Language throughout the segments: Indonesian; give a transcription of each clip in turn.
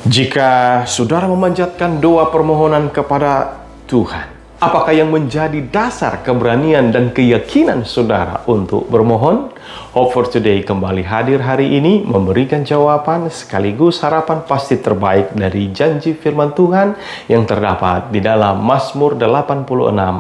Jika saudara memanjatkan doa permohonan kepada Tuhan, apakah yang menjadi dasar keberanian dan keyakinan saudara untuk bermohon? Hope for Today kembali hadir hari ini memberikan jawaban sekaligus harapan pasti terbaik dari janji firman Tuhan yang terdapat di dalam Mazmur 86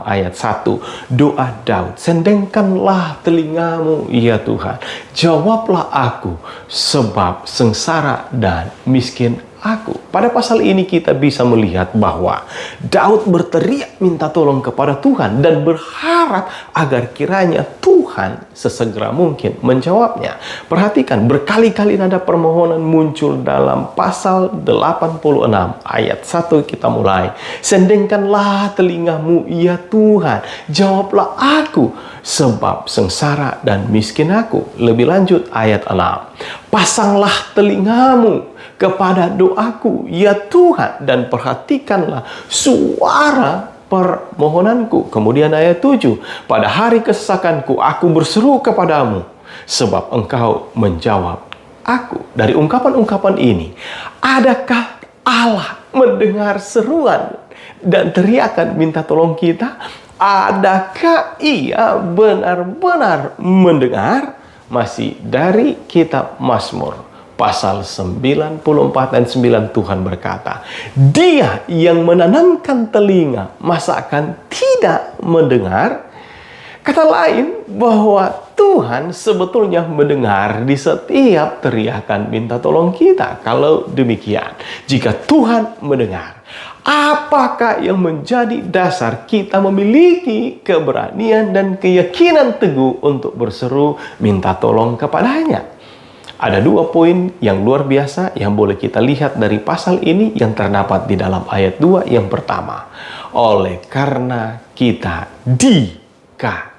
ayat 1. Doa Daud, sendengkanlah telingamu ya Tuhan, jawablah aku sebab sengsara dan miskin aku. Pada pasal ini kita bisa melihat bahwa Daud berteriak minta tolong kepada Tuhan dan berharap agar kiranya Tuhan sesegera mungkin menjawabnya. Perhatikan, berkali-kali nada permohonan muncul dalam pasal 86 ayat 1 kita mulai. Sendengkanlah telingamu ya Tuhan, jawablah aku sebab sengsara dan miskin aku. Lebih lanjut ayat 6. Pasanglah telingamu kepada doaku ya Tuhan dan perhatikanlah suara permohonanku. Kemudian ayat 7. Pada hari kesesakanku aku berseru kepadamu sebab engkau menjawab aku. Dari ungkapan-ungkapan ini, adakah Allah mendengar seruan dan teriakan minta tolong kita? Adakah Ia benar-benar mendengar? Masih dari kitab Mazmur pasal 94 dan 9 Tuhan berkata, Dia yang menanamkan telinga, masa akan tidak mendengar? Kata lain bahwa Tuhan sebetulnya mendengar di setiap teriakan minta tolong kita. Kalau demikian, jika Tuhan mendengar, apakah yang menjadi dasar kita memiliki keberanian dan keyakinan teguh untuk berseru minta tolong kepadanya? Ada dua poin yang luar biasa yang boleh kita lihat dari pasal ini yang terdapat di dalam ayat 2. Yang pertama, oleh karena kita dikasihinya.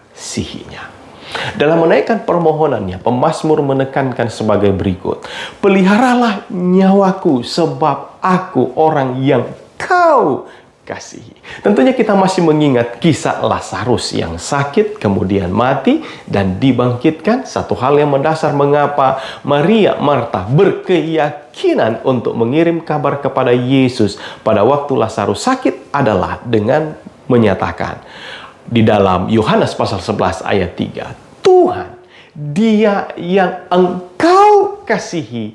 Dalam menaikkan permohonannya, pemazmur menekankan sebagai berikut. Peliharalah nyawaku sebab aku orang yang kau kasihi. Tentunya kita masih mengingat kisah Lazarus yang sakit, kemudian mati, dan dibangkitkan. Satu hal yang mendasar mengapa Maria Marta berkeyakinan untuk mengirim kabar kepada Yesus pada waktu Lazarus sakit adalah dengan menyatakan di dalam Yohanes pasal 11 ayat 3, Tuhan, Dia yang engkau kasihi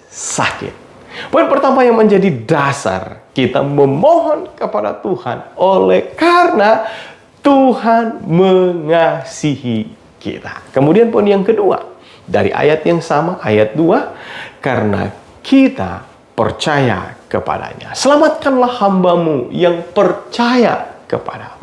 sakit. Poin pertama yang menjadi dasar kita memohon kepada Tuhan oleh karena Tuhan mengasihi kita. Kemudian poin yang kedua dari ayat yang sama, ayat 2, karena kita percaya kepadanya. Selamatkanlah hambamu yang percaya kepadamu.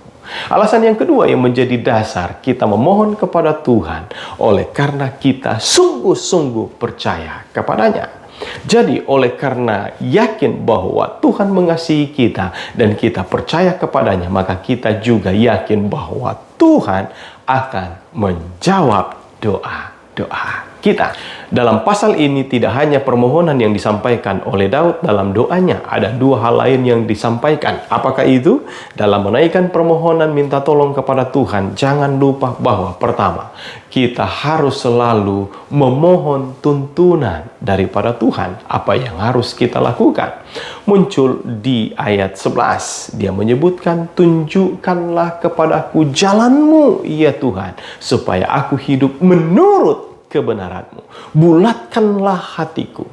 Alasan yang kedua yang menjadi dasar kita memohon kepada Tuhan oleh karena kita sungguh-sungguh percaya kepadanya. Jadi oleh karena yakin bahwa Tuhan mengasihi kita dan kita percaya kepadanya, maka kita juga yakin bahwa Tuhan akan menjawab doa-doa kita. Dalam pasal ini tidak hanya permohonan yang disampaikan oleh Daud dalam doanya, ada dua hal lain yang disampaikan. Apakah itu? Dalam menaikkan permohonan minta tolong kepada Tuhan, jangan lupa bahwa pertama, kita harus selalu memohon tuntunan daripada Tuhan. Apa yang harus kita lakukan? Muncul di ayat 11. Dia menyebutkan, tunjukkanlah kepadaku jalanmu ya Tuhan, supaya aku hidup menurut kebenaranmu. Bulatkanlah hatiku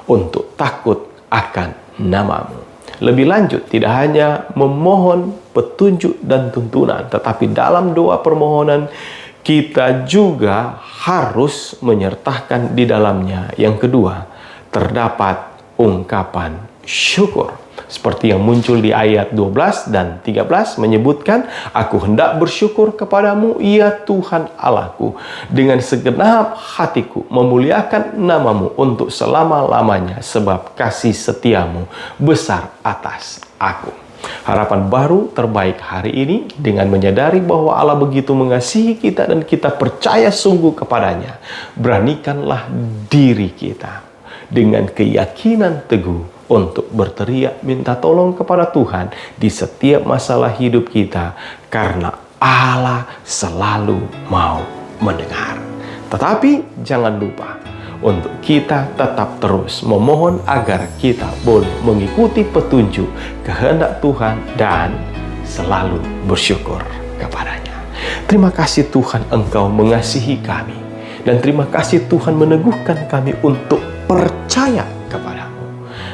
untuk takut akan namamu. Lebih lanjut, tidak hanya memohon petunjuk dan tuntunan, tetapi dalam doa permohonan kita juga harus menyertakan di dalamnya. Yang kedua, terdapat ungkapan syukur. Seperti yang muncul di ayat 12 dan 13 menyebutkan, aku hendak bersyukur kepadamu ya Tuhan Allahku, dengan segenap hatiku memuliakan namamu untuk selama-lamanya, sebab kasih setiamu besar atas aku. Harapan baru terbaik hari ini dengan menyadari bahwa Allah begitu mengasihi kita dan kita percaya sungguh kepadanya. Beranikanlah diri kita dengan keyakinan teguh untuk berteriak minta tolong kepada Tuhan di setiap masalah hidup kita, karena Allah selalu mau mendengar. Tetapi jangan lupa untuk kita tetap terus memohon agar kita boleh mengikuti petunjuk kehendak Tuhan dan selalu bersyukur kepadanya. Terima kasih Tuhan, Engkau mengasihi kami, dan terima kasih Tuhan meneguhkan kami untuk percaya kepadamu.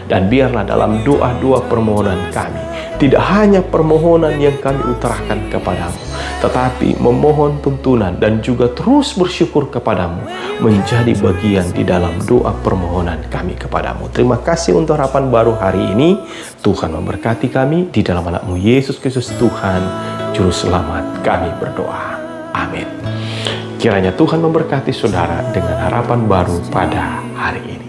Dan biarlah dalam doa-doa permohonan kami, tidak hanya permohonan yang kami utarakan kepadamu, tetapi memohon tuntunan dan juga terus bersyukur kepadamu menjadi bagian di dalam doa permohonan kami kepadamu. Terima kasih untuk harapan baru hari ini. Tuhan memberkati kami di dalam anak-Mu Yesus Kristus Tuhan Juru Selamat kami berdoa. Amin. Kiranya Tuhan memberkati saudara dengan harapan baru pada hari ini.